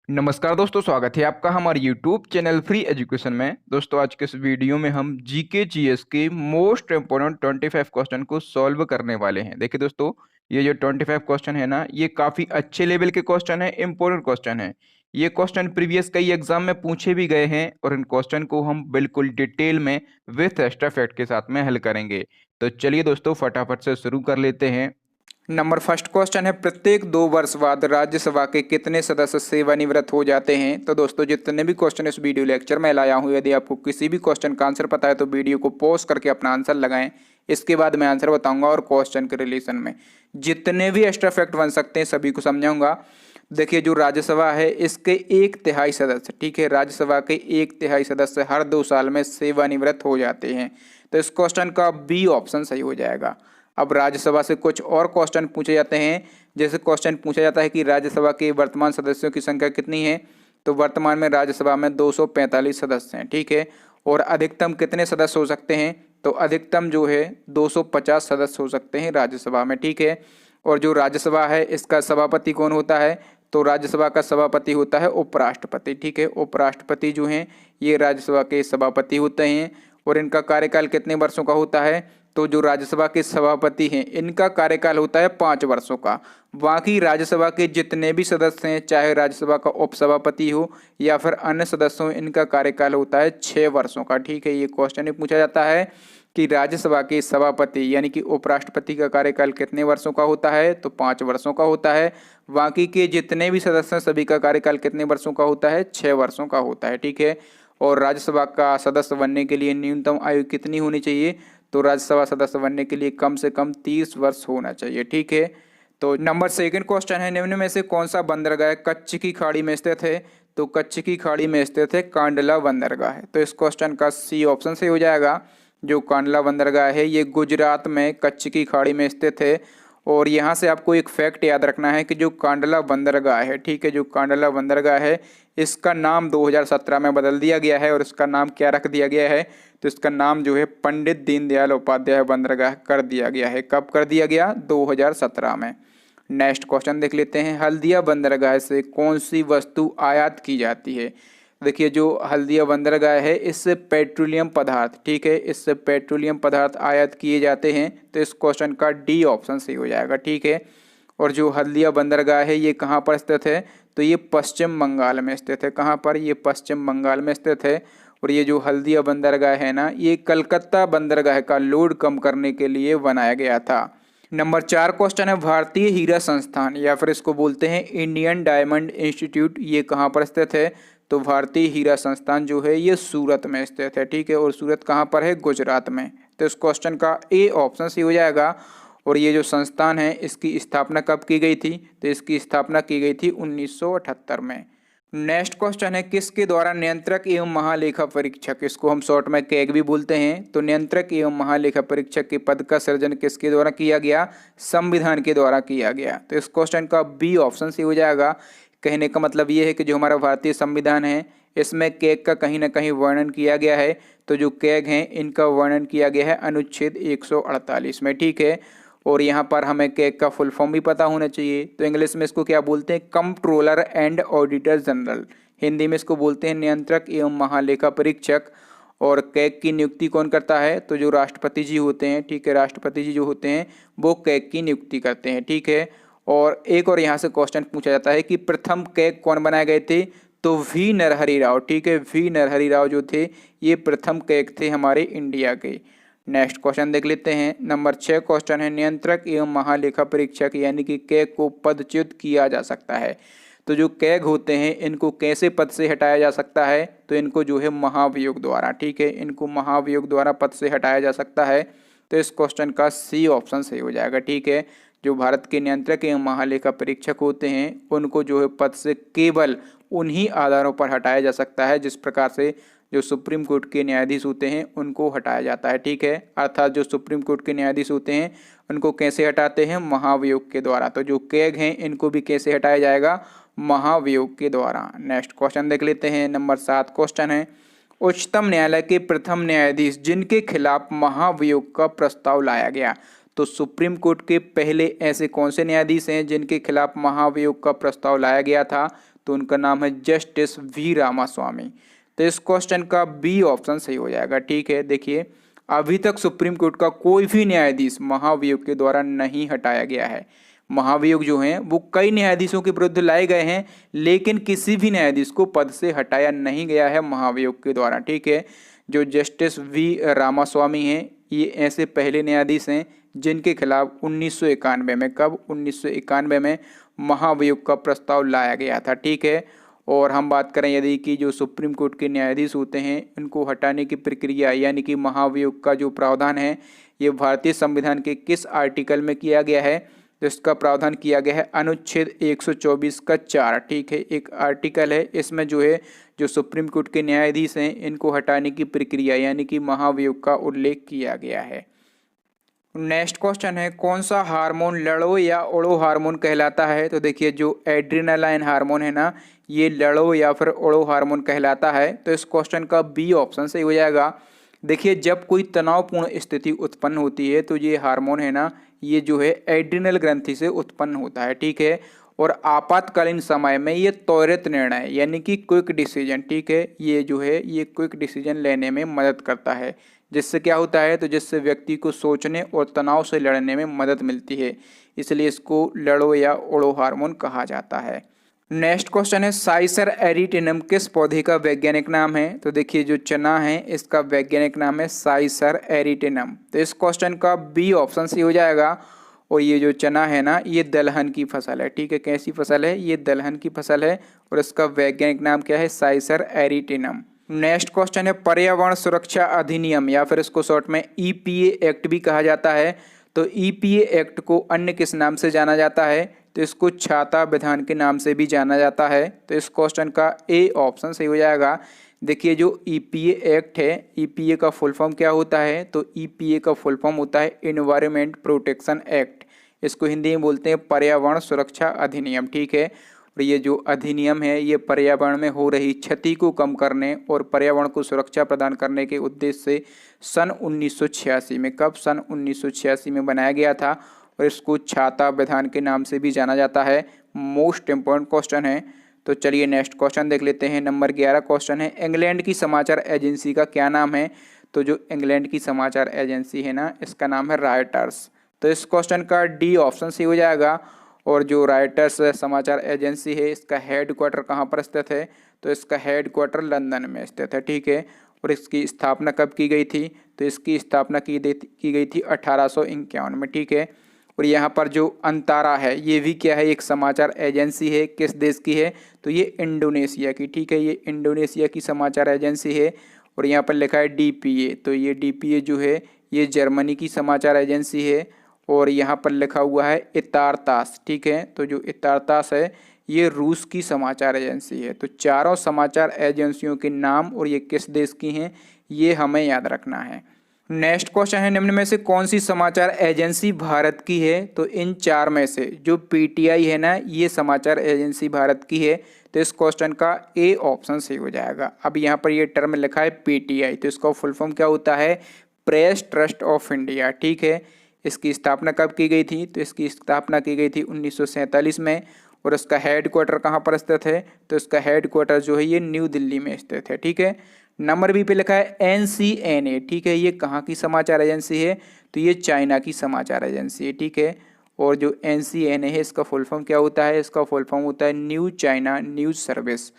नमस्कार दोस्तों, स्वागत है आपका हमारे यूट्यूब चैनल फ्री एजुकेशन में। दोस्तों, आज के इस वीडियो में हम जीके जीएस के मोस्ट इम्पोर्टेंट 25 क्वेश्चन को सॉल्व करने वाले हैं। देखिए दोस्तों, ये जो 25 क्वेश्चन है ना, ये काफ़ी अच्छे लेवल के क्वेश्चन है, इम्पोर्टेंट क्वेश्चन है। ये क्वेश्चन प्रीवियस कई एग्जाम में पूछे भी गए हैं और इन क्वेश्चन को हम बिल्कुल डिटेल में विथ एक्स्ट्रा फैक्ट के साथ में हल करेंगे। तो चलिए दोस्तों, फटाफट से शुरू कर लेते हैं। नंबर फर्स्ट क्वेश्चन है, प्रत्येक 2 वर्ष बाद राज्यसभा के कितने सदस्य सेवानिवृत्त हो जाते हैं। तो दोस्तों, जितने भी क्वेश्चन इस वीडियो लेक्चर में लाया हूँ, यदि आपको किसी भी क्वेश्चन का आंसर पता है तो वीडियो को पॉज करके अपना आंसर लगाएं। इसके बाद मैं आंसर बताऊंगा और क्वेश्चन के रिलेशन में जितने भी एक्स्ट्रा फैक्ट बन सकते हैं सभी को समझाऊंगा। देखिए, जो राज्यसभा है इसके 1/3 सदस्य, ठीक है, राज्यसभा के 1/3 सदस्य हर 2 साल में सेवानिवृत्त हो जाते हैं। तो इस क्वेश्चन का बी ऑप्शन सही हो जाएगा। अब राज्यसभा से कुछ और क्वेश्चन पूछे जाते हैं। जैसे क्वेश्चन पूछा जाता है कि राज्यसभा के वर्तमान सदस्यों की संख्या कितनी है। तो वर्तमान में राज्यसभा में 245 सदस्य हैं, ठीक है। और अधिकतम कितने सदस्य हो सकते हैं। तो अधिकतम जो है 250 सदस्य हो सकते हैं राज्यसभा में, ठीक है। और जो राज्यसभा है इसका सभापति कौन होता है। तो राज्यसभा का सभापति होता है उपराष्ट्रपति, ठीक है। उपराष्ट्रपति जो हैं ये राज्यसभा के सभापति होते हैं और इनका कार्यकाल कितने वर्षों का होता है। तो जो राज्यसभा के सभापति हैं इनका कार्यकाल होता है 5 वर्षों का। बाकी राज्यसभा के जितने भी सदस्य हैं, चाहे राज्यसभा का उपसभापति हो या फिर अन्य सदस्य हो, इनका कार्यकाल होता है 6 वर्षों का, ठीक है। ये क्वेश्चन ही पूछा जाता है कि राज्यसभा के सभापति यानी कि उपराष्ट्रपति का कार्यकाल कितने वर्षों का होता है। तो 5 वर्षों का होता है। बाकी के जितने भी सदस्य हैं सभी का कार्यकाल कितने वर्षों का होता है, 6 वर्षों का होता है, ठीक है। और राज्यसभा का सदस्य बनने के लिए न्यूनतम आयु कितनी होनी चाहिए। तो राज्यसभा सदस्य बनने के लिए कम से कम 30 वर्ष होना चाहिए, ठीक है। तो नंबर सेकंड क्वेश्चन है, निम्न में से कौन सा बंदरगाह कच्छ की खाड़ी में स्थित है। तो कच्छ की खाड़ी में स्थित है कांडला बंदरगाह है। तो इस क्वेश्चन का सी ऑप्शन से हो जाएगा। जो कांडला बंदरगाह है ये गुजरात में कच्छ की खाड़ी में स्थित है। और यहाँ से आपको एक फैक्ट याद रखना है कि जो कांडला बंदरगाह है, ठीक है, जो कांडला बंदरगाह है इसका नाम 2017 में बदल दिया गया है। और इसका नाम क्या रख दिया गया है। तो इसका नाम जो है पंडित दीनदयाल उपाध्याय बंदरगाह कर दिया गया है। कब कर दिया गया, 2017 में। नेक्स्ट क्वेश्चन देख लेते हैं, हल्दिया बंदरगाह से कौन सी वस्तु आयात की जाती है। देखिए, जो हल्दिया बंदरगाह है इससे पेट्रोलियम पदार्थ, ठीक है, इससे पेट्रोलियम पदार्थ आयात किए जाते हैं। तो इस क्वेश्चन का डी ऑप्शन सही हो जाएगा, ठीक है। और जो हल्दिया बंदरगाह है ये कहाँ पर स्थित है। तो ये पश्चिम बंगाल में स्थित है। कहाँ पर, ये पश्चिम बंगाल में स्थित है। और ये जो हल्दिया बंदरगाह है ना, ये कलकत्ता बंदरगाह का लोड कम करने के लिए बनाया गया था। नंबर 4 क्वेश्चन है, भारतीय हीरा संस्थान या फिर इसको बोलते हैं इंडियन डायमंड इंस्टीट्यूट, ये कहाँ पर स्थित है। तो भारतीय हीरा संस्थान जो है ये सूरत में स्थित है, ठीक है। और सूरत कहाँ पर है, गुजरात में। तो इस क्वेश्चन का ए ऑप्शन सही हो जाएगा। और ये जो संस्थान है इसकी स्थापना कब की गई थी। तो इसकी स्थापना की गई थी 1978 में। नेक्स्ट क्वेश्चन है, किसके द्वारा नियंत्रक एवं महालेखा परीक्षक, इसको हम शॉर्ट में कैग भी बोलते हैं। तो नियंत्रक एवं महालेखा परीक्षक के पद का सृजन किसके द्वारा किया गया, संविधान के द्वारा किया गया। तो इस क्वेश्चन का बी ऑप्शन से हो जाएगा। कहने का मतलब ये है कि जो हमारा भारतीय संविधान है इसमें कैग का कहीं ना कहीं वर्णन किया गया है। तो जो कैग हैं इनका वर्णन किया गया है अनुच्छेद 148 में, ठीक है। और यहाँ पर हमें कैग का फुल फॉर्म भी पता होना चाहिए। तो इंग्लिश में इसको क्या बोलते हैं, controller and auditor general. Hindi में इसको बोलते हैं नियंत्रक एवं महालेखा परीक्षक। और कैग की नियुक्ति कौन करता है। तो जो राष्ट्रपति जी होते हैं, ठीक है, राष्ट्रपति जी जो होते हैं वो कैग की नियुक्ति करते हैं, ठीक है। और एक और यहाँ से क्वेश्चन पूछा जाता है कि प्रथम कैग कौन बनाए गए थे। तो वी नरहरि राव, ठीक है, वी नरहरि राव जो थे ये प्रथम कैग थे हमारे इंडिया के। नेक्स्ट क्वेश्चन देख लेते हैं, नंबर 6 क्वेश्चन है, नियंत्रक एवं महालेखा परीक्षक यानी कि कैग को पदच्युत किया जा सकता है। तो जो कैग होते हैं इनको कैसे पद से हटाया जा सकता है। तो इनको जो है महाभियोग द्वारा, ठीक है, इनको महाभियोग द्वारा पद से हटाया जा सकता है। तो इस क्वेश्चन का सी ऑप्शन सही हो जाएगा, ठीक है। जो भारत के नियंत्रक एवं महालेखा परीक्षक होते हैं उनको जो है पद से केवल उन्हीं आधारों पर हटाया जा सकता है जिस प्रकार से जो सुप्रीम कोर्ट के न्यायाधीश होते हैं उनको हटाया जाता है, ठीक है। अर्थात जो सुप्रीम कोर्ट के न्यायाधीश होते हैं उनको कैसे हटाते हैं, महाभियोग के द्वारा। तो जो कैग हैं इनको भी कैसे हटाया जाएगा, महाभियोग के द्वारा। नेक्स्ट क्वेश्चन देख लेते हैं, नंबर 7 क्वेश्चन है, उच्चतम न्यायालय के प्रथम न्यायाधीश जिनके खिलाफ महाभियोग का प्रस्ताव लाया गया। तो सुप्रीम कोर्ट के पहले ऐसे कौन से न्यायाधीश हैं जिनके खिलाफ महाभियोग का प्रस्ताव लाया गया था। तो उनका नाम है जस्टिस वी रामास्वामी। तो इस क्वेश्चन का बी ऑप्शन सही हो जाएगा। ठीक है, देखिए अभी तक सुप्रीम कोर्ट का कोई भी न्यायाधीश महाभियोग के द्वारा नहीं हटाया गया है। महाभियोग जो हैं वो कई न्यायाधीशों के विरुद्ध लाए गए हैं, लेकिन किसी भी न्यायाधीश को पद से हटाया नहीं गया है महाभियोग के द्वारा। ठीक है, जो जस्टिस वी रामास्वामी हैं ये ऐसे पहले न्यायाधीश हैं जिनके खिलाफ 1991 में, कब 1991 में महाभियोग का प्रस्ताव लाया गया था। ठीक है, और हम बात करें यदि कि जो सुप्रीम कोर्ट के न्यायाधीश होते हैं इनको हटाने की प्रक्रिया यानी कि महाभियोग का जो प्रावधान है ये भारतीय संविधान के किस आर्टिकल में किया गया है, तो इसका प्रावधान किया गया है अनुच्छेद 124 का 4। ठीक है, एक आर्टिकल है, इसमें जो है जो सुप्रीम कोर्ट के न्यायाधीश हैं इनको हटाने की प्रक्रिया यानी कि महाभियोग का उल्लेख किया गया है। नेक्स्ट क्वेश्चन है कौन सा हार्मोन लड़ो या उड़ो हार्मोन कहलाता है। तो देखिए जो एड्रेनालाइन हार्मोन है ना ये लड़ो या फिर उड़ो हार्मोन कहलाता है। तो इस क्वेश्चन का बी ऑप्शन सही हो जाएगा। देखिए जब कोई तनावपूर्ण स्थिति उत्पन्न होती है तो ये हार्मोन है ना ये जो है एड्रिनल ग्रंथि से उत्पन्न होता है। ठीक है, और आपातकालीन समय में ये त्वरित निर्णय यानी कि क्विक डिसीजन, ठीक है, ये जो है ये क्विक डिसीजन लेने में मदद करता है। जिससे क्या होता है, तो जिससे व्यक्ति को सोचने और तनाव से लड़ने में मदद मिलती है, इसलिए इसको लड़ो या उड़ो हार्मोन कहा जाता है। नेक्स्ट क्वेश्चन है साइसर एरिटिनम किस पौधे का वैज्ञानिक नाम है। तो देखिए जो चना है इसका वैज्ञानिक नाम है साइसर एरिटिनम। तो इस क्वेश्चन का बी ऑप्शन सही हो जाएगा। और ये जो चना है ना ये दलहन की फसल है। ठीक है, कैसी फसल है, ये दलहन की फसल है और इसका वैज्ञानिक नाम क्या है, साइसर एरिटिनम। नेक्स्ट क्वेश्चन है पर्यावरण सुरक्षा अधिनियम या फिर इसको शॉर्ट में ईपीए एक्ट भी कहा जाता है। तो ईपीए एक्ट को अन्य किस नाम से जाना जाता है, तो इसको छाता विधान के नाम से भी जाना जाता है। तो इस क्वेश्चन का ए ऑप्शन सही हो जाएगा। देखिए जो ईपीए एक्ट है, ईपीए का फुल फॉर्म क्या होता है, तो ईपीए का फुल फॉर्म होता है एनवायरनमेंट प्रोटेक्शन एक्ट। इसको हिंदी में बोलते हैं पर्यावरण सुरक्षा अधिनियम। ठीक है, और ये जो अधिनियम है ये पर्यावरण में हो रही क्षति को कम करने और पर्यावरण को सुरक्षा प्रदान करने के उद्देश्य से सन 1986 में, कब, सन 1986 में बनाया गया था और इसको छाता विधान के नाम से भी जाना जाता है। मोस्ट इम्पोर्टेंट क्वेश्चन है। तो चलिए नेक्स्ट क्वेश्चन देख लेते हैं। नंबर 11 क्वेश्चन है इंग्लैंड की समाचार एजेंसी का क्या नाम है। तो जो इंग्लैंड की समाचार एजेंसी है ना इसका नाम है रॉयटर्स। तो इस क्वेश्चन का डी ऑप्शन सही हो जाएगा। और जो रॉयटर्स समाचार एजेंसी है इसका हेड क्वार्टर कहाँ पर स्थित है, तो इसका हेड क्वार्टर लंदन में स्थित है। ठीक है, और इसकी स्थापना कब की गई थी, तो इसकी स्थापना की गई थी 1851 में। ठीक है, और यहाँ पर जो अंतारा है ये भी क्या है, एक समाचार एजेंसी है। किस देश की है, तो ये इंडोनेशिया की। ठीक है, ये इंडोनेशिया की समाचार एजेंसी है। और यहाँ पर लिखा है डीपीए, तो ये डीपीए जो है ये जर्मनी की समाचार एजेंसी है। और यहाँ पर लिखा हुआ है इतारतास। ठीक है, तो जो इतारतास है ये रूस की समाचार एजेंसी है। तो चारों समाचार एजेंसियों के नाम और ये किस देश की हैं ये हमें याद रखना है। नेक्स्ट क्वेश्चन है निम्न में से कौन सी समाचार एजेंसी भारत की है। तो इन चार में से जो पीटीआई है ना ये समाचार एजेंसी भारत की है। तो इस क्वेश्चन का ए ऑप्शन सही हो जाएगा। अब यहाँ पर ये टर्म लिखा है पीटीआई, तो इसका फुल फॉर्म क्या होता है, प्रेस ट्रस्ट ऑफ इंडिया। ठीक है, इसकी स्थापना कब की गई थी, तो इसकी स्थापना की गई थी 1947 में। और इसका हेड क्वार्टर कहाँ पर स्थित है, तो इसका हेड क्वार्टर जो है ये न्यू दिल्ली में स्थित है। ठीक है, नंबर बी पे लिखा है एनसीएनए। ठीक है, ये कहाँ की समाचार एजेंसी है, तो ये चाइना की समाचार एजेंसी है। ठीक है, और जो एनसीएनए है इसका फुल फॉर्म क्या होता है, इसका फुल फॉर्म होता है न्यू चाइना न्यूज़ सर्विस।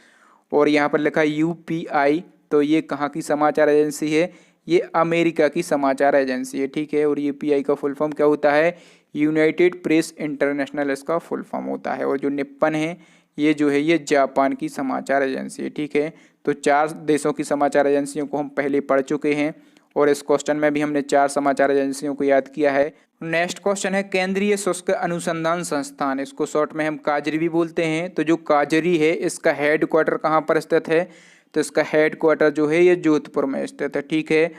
और यहाँ पर लिखा है यूपीआई, तो ये कहाँ की समाचार एजेंसी है, ये अमेरिका की समाचार एजेंसी है। ठीक है, और यूपीआई का फुल फॉर्म क्या होता है, यूनाइटेड प्रेस इंटरनेशनल इसका फुल फॉर्म होता है। और जो निप्पन है ये जो है ये जापान की समाचार एजेंसी है। ठीक है, तो चार देशों की समाचार एजेंसियों को हम पहले पढ़ चुके हैं और इस क्वेश्चन में भी हमने चार समाचार एजेंसियों को याद किया है। नेक्स्ट क्वेश्चन है केंद्रीय शुष्क अनुसंधान संस्थान, इसको शॉर्ट में हम काजरी भी बोलते हैं। तो जो काजरी है इसका हेड क्वार्टर कहाँ पर स्थित है, तो इसका हेड क्वार्टर जो है ये जोधपुर में स्थित है। ठीक है,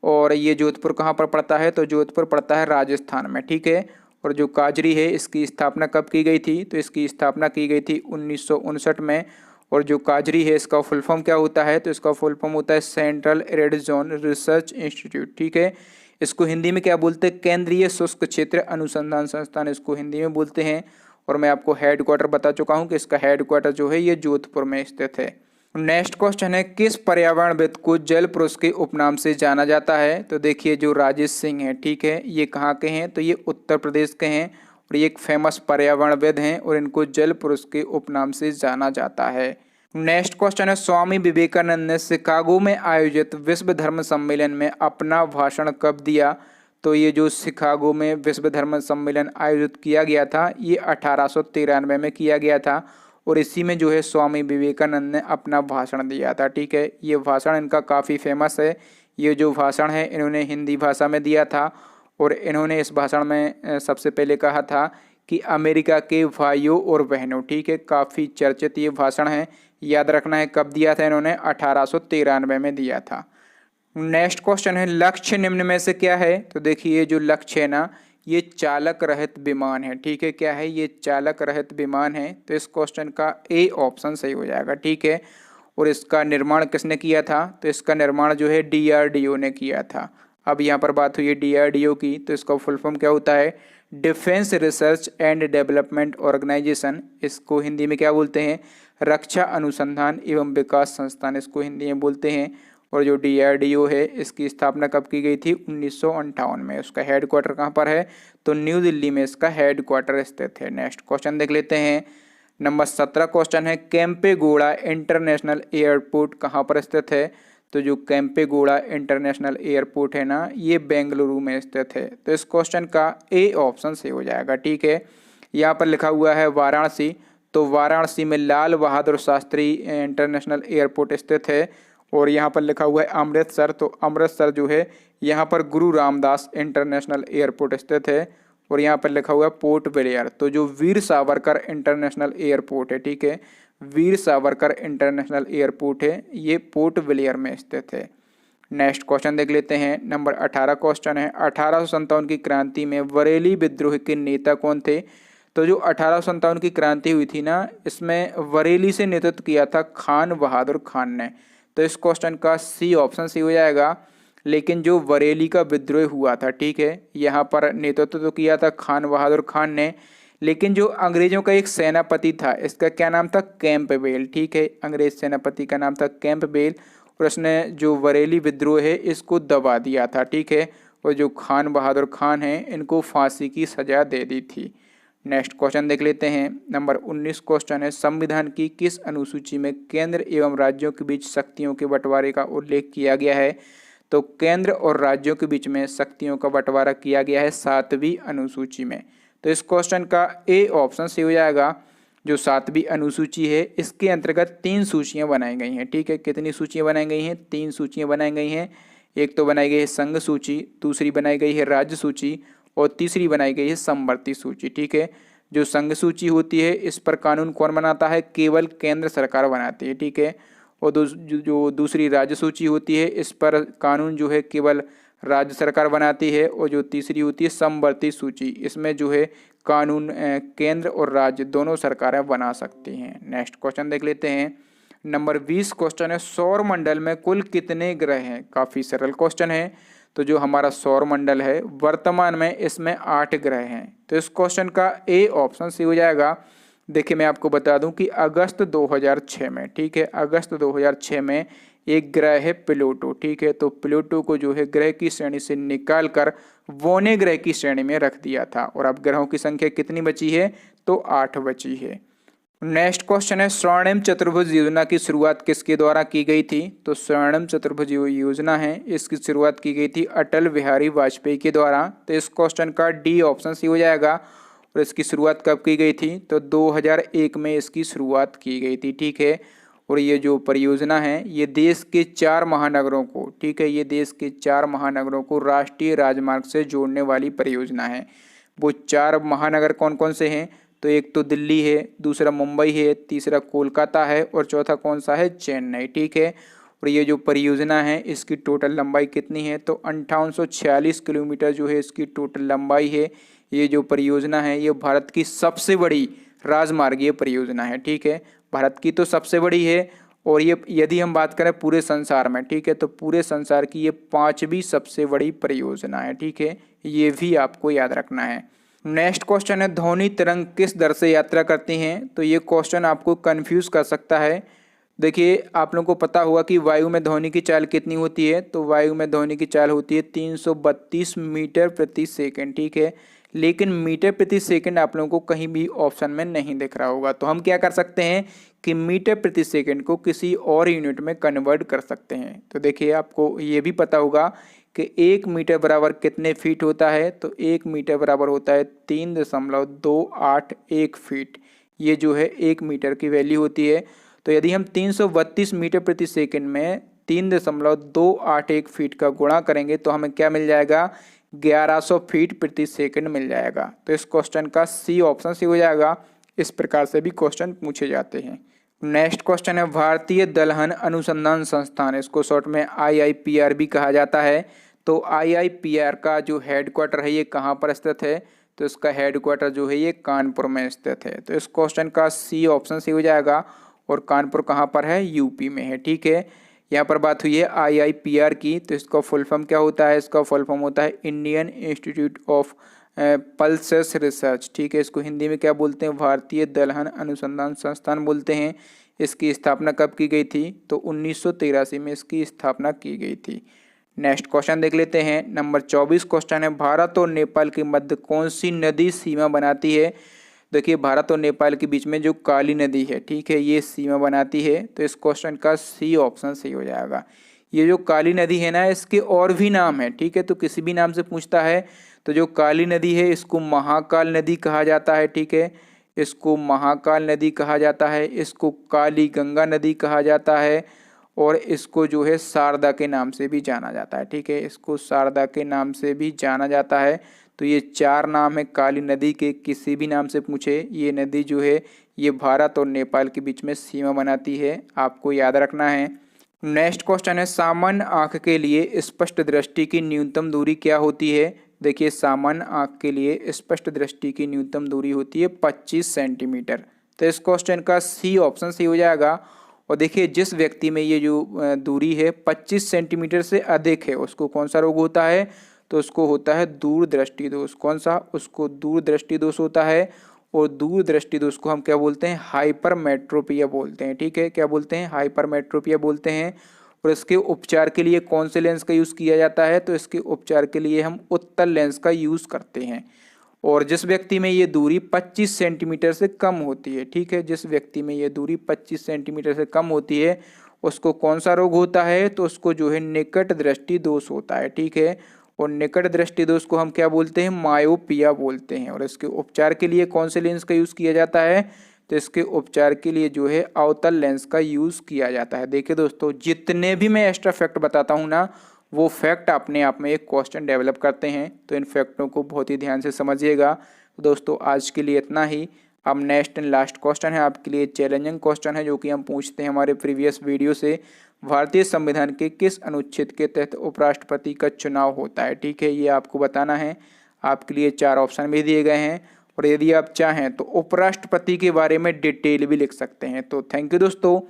और ये जोधपुर कहाँ पर पड़ता है, तो जोधपुर पड़ता है राजस्थान में। ठीक है, और जो काजरी है इसकी स्थापना कब की गई थी, तो इसकी स्थापना की गई थी 1959 में। और जो काजरी है इसका फुल फॉर्म क्या होता है, तो इसका फुल फॉर्म होता है central red zone research institute. ठीक है, इसको हिंदी में क्या बोलते हैं, केंद्रीय शुष्क क्षेत्र अनुसंधान संस्थान इसको हिंदी में बोलते हैं। और मैं आपको हेड क्वार्टर बता चुका हूँ कि इसका हेड क्वार्टर जो है ये जोधपुर में स्थित है। नेक्स्ट क्वेश्चन है, किस पर्यावरणविद को जल पुरुष के उपनाम से जाना जाता है? तो देखिए जो राजेश सिंह है, ठीक है, ये कहाँ के हैं? तो ये उत्तर प्रदेश के हैं और ये एक फेमस पर्यावरणविद हैं और इनको जल पुरुष के उपनाम से जाना जाता है। नेक्स्ट क्वेश्चन है, स्वामी विवेकानंद ने शिकागो में आयोजित विश्व धर्म सम्मेलन में अपना भाषण कब दिया? तो ये जो शिकागो में विश्व धर्म सम्मेलन आयोजित किया गया था ये 1893 में किया गया था और इसी में जो है स्वामी विवेकानंद ने अपना भाषण दिया था। ठीक है, ये भाषण इनका काफ़ी फेमस है। ये जो भाषण है इन्होंने हिंदी भाषा में दिया था और इन्होंने इस भाषण में सबसे पहले कहा था कि अमेरिका के भाइयों और बहनों, ठीक है, काफ़ी चर्चित ये भाषण है। याद रखना है कब दिया था इन्होंने, 1893 में दिया था। नेक्स्ट क्वेश्चन है, लक्ष्य निम्न में से क्या है? तो देखिए जो लक्ष्य है ना ये चालक रहित विमान है। ठीक है, क्या है ये? चालक रहित विमान है। तो इस क्वेश्चन का ए ऑप्शन सही हो जाएगा। ठीक है, और इसका निर्माण किसने किया था? तो इसका निर्माण जो है DRDO ने किया था। अब यहाँ पर बात हुई है DRDO की, तो इसका फुल फॉर्म क्या होता है? Defence research and development organisation. इसको हिंदी में क्या बोलते हैं? रक्षा अनुसंधान एवं विकास संस्थान इसको हिंदी में बोलते हैं। और जो DRDO है इसकी स्थापना कब की गई थी? 1958 में। उसका हेड क्वार्टर कहाँ पर है? तो न्यू दिल्ली में इसका हेड क्वार्टर स्थित है। नेक्स्ट क्वेश्चन देख लेते हैं। नंबर 17 क्वेश्चन है, केम्पेगौड़ा इंटरनेशनल एयरपोर्ट कहाँ पर स्थित है? तो जो केम्पेगौड़ा इंटरनेशनल एयरपोर्ट है ना ये बेंगलुरु में स्थित है। तो इस क्वेश्चन का ए ऑप्शन सही हो जाएगा। ठीक है, यहाँ पर लिखा हुआ है वाराणसी, तो वाराणसी में लाल बहादुर शास्त्री इंटरनेशनल एयरपोर्ट स्थित है। और यहाँ पर लिखा हुआ है अमृतसर, तो अमृतसर जो है यहाँ पर गुरु रामदास इंटरनेशनल एयरपोर्ट स्थित है। और यहाँ पर लिखा हुआ है पोर्ट ब्लेयर, तो जो वीर सावरकर इंटरनेशनल एयरपोर्ट है, ठीक है, वीर सावरकर इंटरनेशनल एयरपोर्ट है, ये पोर्ट ब्लेयर में स्थित है। नेक्स्ट क्वेश्चन देख लेते हैं। नंबर 18 क्वेश्चन है, 1857 की क्रांति में बरेली विद्रोह के नेता कौन थे? तो जो 1857 की क्रांति हुई थी ना इसमें बरेली से नेतृत्व किया था खान बहादुर खान ने। तो इस क्वेश्चन का सी ऑप्शन सही हो जाएगा। लेकिन जो बरेली का विद्रोह हुआ था, ठीक है, यहाँ पर नेतृत्व तो किया था खान बहादुर खान ने, लेकिन जो अंग्रेजों का एक सेनापति था इसका क्या नाम था? कैंपबेल। ठीक है, अंग्रेज सेनापति का नाम था कैंपबेल और उसने जो बरेली विद्रोह है इसको दबा दिया था। ठीक है, और जो खान बहादुर खान है इनको फांसी की सजा दे दी थी। नेक्स्ट क्वेश्चन देख लेते हैं। नंबर 19 क्वेश्चन है, संविधान की किस अनुसूची में केंद्र एवं राज्यों के बीच शक्तियों के बंटवारे का उल्लेख किया गया है? तो केंद्र और राज्यों के बीच में शक्तियों का बंटवारा किया गया है 7वीं अनुसूची में। तो इस क्वेश्चन का ए ऑप्शन सही हो जाएगा। जो 7वीं अनुसूची है इसके अंतर्गत 3 सूचियां बनाई गई हैं। ठीक है, कितनी सूचियां बनाई गई हैं? 3 सूचियां बनाई गई हैं। एक तो बनाई गई है संघ सूची, दूसरी बनाई गई है राज्य सूची और तीसरी बनाई गई है समवर्ती सूची। ठीक है, जो संघ सूची होती है इस पर कानून कौन बनाता है? केवल केंद्र सरकार बनाती है। ठीक है, और जो दूसरी राज्य सूची होती है इस पर कानून जो है केवल राज्य सरकार बनाती है। और जो तीसरी होती है समवर्ती सूची, इसमें जो है कानून केंद्र और राज्य दोनों सरकारें बना सकती हैं। नेक्स्ट क्वेश्चन देख लेते हैं। नंबर 20 क्वेश्चन है, सौर मंडल में कुल कितने ग्रह हैं? काफ़ी सरल क्वेश्चन है। तो जो हमारा सौर मंडल है वर्तमान में इसमें 8 ग्रह हैं। तो इस क्वेश्चन का ए ऑप्शन सही हो जाएगा। देखिए मैं आपको बता दूं कि अगस्त 2006 में, ठीक है, अगस्त 2006 में एक ग्रह है प्लूटो। ठीक है, तो प्लूटो को जो है ग्रह की श्रेणी से निकाल कर वोने ग्रह की श्रेणी में रख दिया था। और अब ग्रहों की संख्या कितनी बची है? तो 8 बची है। नेक्स्ट क्वेश्चन है, स्वर्णिम चतुर्भुज योजना की शुरुआत किसके द्वारा की गई थी? तो स्वर्णिम चतुर्भुज योजना है इसकी शुरुआत की गई थी अटल बिहारी वाजपेयी के द्वारा। तो इस क्वेश्चन का डी ऑप्शन सही हो जाएगा। और इसकी शुरुआत कब की गई थी? तो 2001 में इसकी शुरुआत की गई थी। ठीक है, और ये जो परियोजना है ये देश के 4 महानगरों को, ठीक है, ये देश के 4 महानगरों को राष्ट्रीय राजमार्ग से जोड़ने वाली परियोजना है। वो 4 महानगर कौन कौन से हैं? तो एक तो दिल्ली है, दूसरा मुंबई है, तीसरा कोलकाता है और चौथा कौन सा है? चेन्नई। ठीक है, और ये जो परियोजना है इसकी टोटल लंबाई कितनी है? तो 5846 किलोमीटर जो है इसकी टोटल लंबाई है। ये जो परियोजना है ये भारत की सबसे बड़ी राजमार्गीय परियोजना है। ठीक है, भारत की तो सबसे बड़ी है और ये यदि हम बात करें पूरे संसार में, ठीक है, तो पूरे संसार की ये 5वीं सबसे बड़ी परियोजना है। ठीक है, ये भी आपको याद रखना है। नेक्स्ट क्वेश्चन है ध्वनि तरंग किस दर से यात्रा करती हैं। तो ये क्वेश्चन आपको कंफ्यूज कर सकता है। देखिए आप लोगों को पता होगा कि वायु में ध्वनि की चाल कितनी होती है। तो वायु में ध्वनि की चाल होती है 332 मीटर प्रति सेकंड, ठीक है। लेकिन मीटर प्रति सेकंड आप लोगों को कहीं भी ऑप्शन में नहीं दिख रहा होगा। तो हम क्या कर सकते हैं कि मीटर प्रति सेकंड को किसी और यूनिट में कन्वर्ट कर सकते हैं। तो देखिए आपको ये भी पता होगा कि 1 मीटर बराबर कितने फीट होता है। तो 1 मीटर बराबर होता है 3.281 फीट। ये जो है 1 मीटर की वैल्यू होती है। तो यदि हम 332 मीटर प्रति सेकंड में 3.281 फीट का गुणा करेंगे तो हमें क्या मिल जाएगा, 1100 फीट प्रति सेकंड मिल जाएगा। तो इस क्वेश्चन का सी ऑप्शन सी हो जाएगा। इस प्रकार से भी क्वेश्चन पूछे जाते हैं। नेक्स्ट क्वेश्चन है भारतीय दलहन अनुसंधान संस्थान, इसको शॉर्ट में IIPR भी कहा जाता है। तो IIPR का जो हेडक्वार्टर है ये कहाँ पर स्थित है। तो इसका हेडक्वार्टर जो है ये कानपुर में स्थित है। तो इस क्वेश्चन का सी ऑप्शन सी हो जाएगा। और कानपुर कहाँ पर है, यूपी में है, ठीक है। यहाँ पर बात हुई है IIPR की। तो इसका फुल फॉर्म क्या होता है, इसका फुल फॉर्म होता है Indian institute of pulses research, ठीक है। इसको हिंदी में क्या बोलते हैं, भारतीय दलहन अनुसंधान संस्थान बोलते हैं। इसकी स्थापना कब की गई थी, तो 1983 में इसकी स्थापना की गई थी। नेक्स्ट क्वेश्चन देख लेते हैं। नंबर 24 क्वेश्चन है भारत और नेपाल के मध्य कौन सी नदी सीमा बनाती है। देखिए भारत और नेपाल के बीच में जो काली नदी है, ठीक है, ये सीमा बनाती है। तो इस क्वेश्चन का सी ऑप्शन सही हो जाएगा। ये जो काली नदी है ना, इसके और भी नाम है, ठीक है। तो किसी भी नाम से पूछता है तो जो काली नदी है इसको महाकाल नदी कहा जाता है, ठीक है। इसको महाकाल नदी कहा जाता है, इसको काली गंगा नदी कहा जाता है, और इसको जो है शारदा के नाम से भी जाना जाता है, ठीक है। इसको शारदा के नाम से भी जाना जाता है। तो ये 4 नाम है काली नदी के। किसी भी नाम से पूछे, ये नदी जो है ये भारत और नेपाल के बीच में सीमा बनाती है, आपको याद रखना है। नेक्स्ट क्वेश्चन है सामान्य आँख के लिए स्पष्ट दृष्टि की न्यूनतम दूरी क्या होती है। देखिए सामान्य आँख के लिए स्पष्ट दृष्टि की न्यूनतम दूरी होती है 25 सेंटीमीटर। तो इस क्वेश्चन का सी ऑप्शन सही हो जाएगा। और देखिए जिस व्यक्ति में ये जो दूरी है 25 सेंटीमीटर से अधिक है उसको कौन सा रोग होता है, तो उसको होता है दूरदृष्टि दोष। कौन सा, उसको दूरदृष्टि दोष होता है। और दूरदृष्टि दोष को हम क्या बोलते हैं, हाइपरमेट्रोपिया बोलते हैं, ठीक है। क्या बोलते हैं, हाइपरमेट्रोपिया बोलते हैं। और इसके उपचार के लिए कौन से लेंस का यूज़ किया जाता है, तो इसके उपचार के लिए हम उत्तल लेंस का यूज़ करते हैं। और जिस व्यक्ति में ये दूरी 25 सेंटीमीटर से कम होती है, ठीक है, जिस व्यक्ति में ये दूरी 25 सेंटीमीटर से कम होती है उसको कौन सा रोग होता है, तो उसको जो है निकट दृष्टि दोष होता है, ठीक है। और निकट दृष्टि दोष को हम क्या बोलते हैं, मायोपिया बोलते हैं। और इसके उपचार के लिए कौन से लेंस का यूज़ किया जाता है, तो इसके उपचार के लिए जो है अवतल लेंस का यूज़ किया जाता है। देखिए दोस्तों जितने भी मैं एक्स्ट्रा फैक्ट बताता हूँ ना, वो फैक्ट अपने आप में एक क्वेश्चन डेवलप करते हैं। तो इन फैक्टों को बहुत ही ध्यान से समझिएगा। तो दोस्तों आज के लिए इतना ही। अब नेक्स्ट एंड लास्ट क्वेश्चन है आपके लिए, चैलेंजिंग क्वेश्चन है जो कि हम पूछते हैं हमारे प्रीवियस वीडियो से। भारतीय संविधान के किस अनुच्छेद के तहत उपराष्ट्रपति का चुनाव होता है, ठीक है, ये आपको बताना है। आपके लिए 4 ऑप्शन भी दिए गए हैं। और यदि आप चाहें तो उपराष्ट्रपति के बारे में डिटेल भी लिख सकते हैं। तो थैंक यू दोस्तों,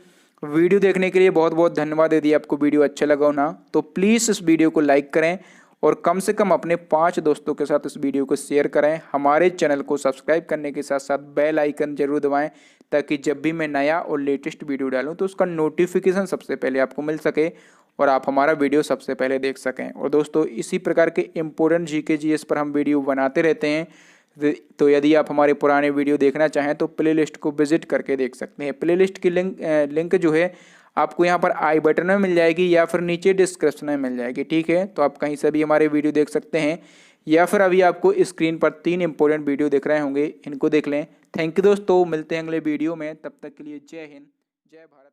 वीडियो देखने के लिए बहुत बहुत धन्यवाद। यदि आपको वीडियो अच्छा लगा हो ना तो प्लीज़ इस वीडियो को लाइक करें और कम से कम अपने 5 दोस्तों के साथ इस वीडियो को शेयर करें। हमारे चैनल को सब्सक्राइब करने के साथ साथ बेल आइकन जरूर दबाएं ताकि जब भी मैं नया और लेटेस्ट वीडियो डालूं तो उसका नोटिफिकेशन सबसे पहले आपको मिल सके और आप हमारा वीडियो सबसे पहले देख सकें। और दोस्तों इसी प्रकार के इम्पोर्टेंट GK GS पर हम वीडियो बनाते रहते हैं। तो यदि आप हमारे पुराने वीडियो देखना चाहें तो प्लेलिस्ट को विजिट करके देख सकते हैं। प्लेलिस्ट की लिंक जो है आपको यहाँ पर आई बटन में मिल जाएगी या फिर नीचे डिस्क्रिप्शन में मिल जाएगी, ठीक है। तो आप कहीं से भी हमारे वीडियो देख सकते हैं या फिर अभी आपको स्क्रीन पर 3 इंपॉर्टेंट वीडियो दिख रहे होंगे, इनको देख लें। थैंक यू दोस्तों, मिलते हैं अगले वीडियो में, तब तक के लिए जय हिंद जय भारत।